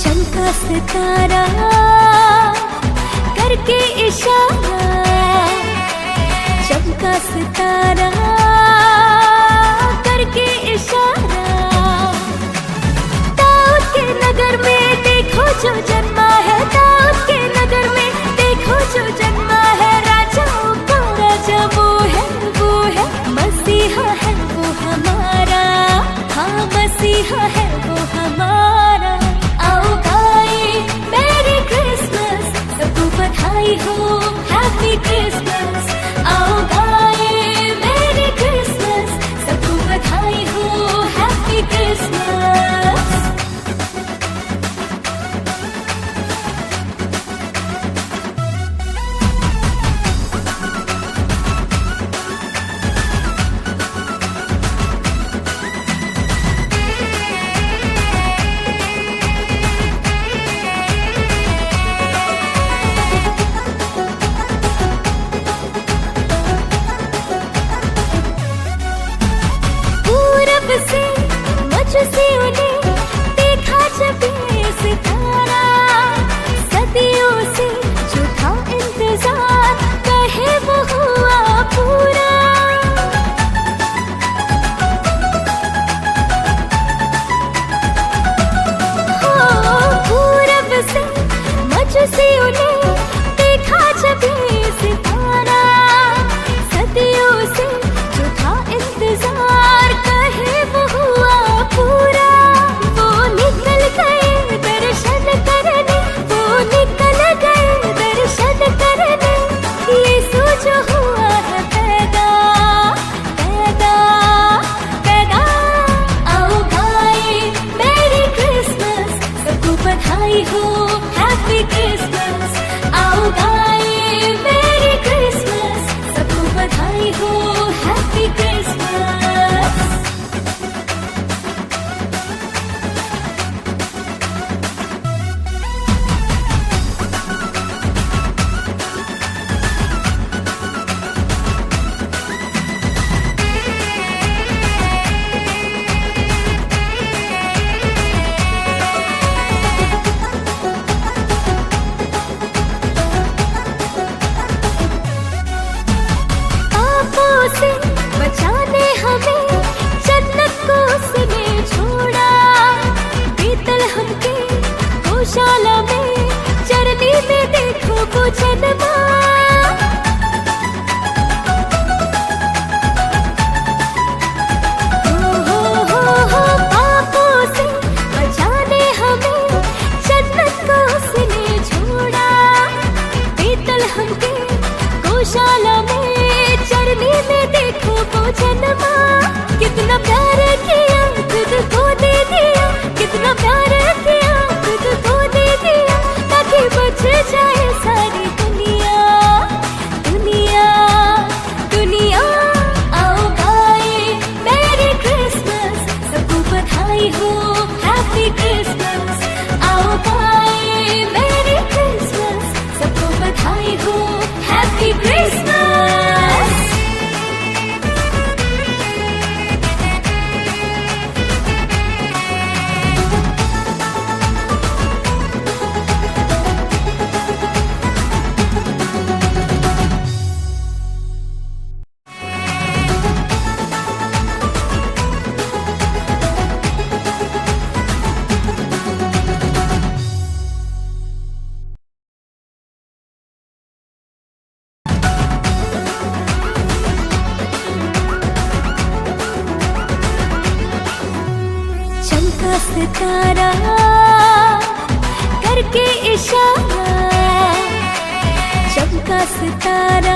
चमका सितारा करके इशारा, चमका सितारा करके इशारा। दाऊद के नगर में देखो जो जन्मा है, दाऊद के नगर में देखो जो जन्मा है। राजाओं का राजा वो है मसीहा है वो हमारा, हाँ मसीहा है वो हमारा। आओ गाए मेरी क्रिसमस, सबको बधाई हो हैप्पी क्रिसमस। आओ गाए मेरी क्रिसमस, सबको बधाई हो हैप्पी क्रिसमस। से मजूसियों ने देखा जब ये सितारा, सदियों से जो था इंतजार कहे वो हुआ पूरा। हो पूरब से मजूसियों ने देखा जब ये सितारा, सदियों से जो था इंतजार कहे वो हुआ पूरा। वो निकल गए दर्शन करने, वो निकल गए दर्शन करने। यीशु जो हुआ है पैदा पैदा पैदा। आओ गाए मेरी क्रिसमस, सबको बधाई हो हैप्पी क्रिसमस। आओ गाए मेरी क्रिसमस, सबको बधाई हो हैप्पी क्रिसमस। से बचाने हमें जन्नत को उसने छोड़ा। बीतल हमके गौशाला में चरनी में देखो वो जन्मा। हो पापों से बचाने हमें जन्नत को उसने छोड़ा। बीतल हमके गौशाला में चरनी में देखो वो जन्मा। कितना प्यार किया खुद को दे दिया, कितना प्यार किया खुद को दे दिया, ताकि बच जाए सारी दुनिया दुनिया दुनिया। आओ गाए मेरी क्रिसमस, सबको बधाई हो हैप्पी क्रिसमस। आओ गाए मेरी क्रिसमस, सबको बधाई हो हैप्पी क्रिसमस। चमका सितारा करके इशारा, चमका सितारा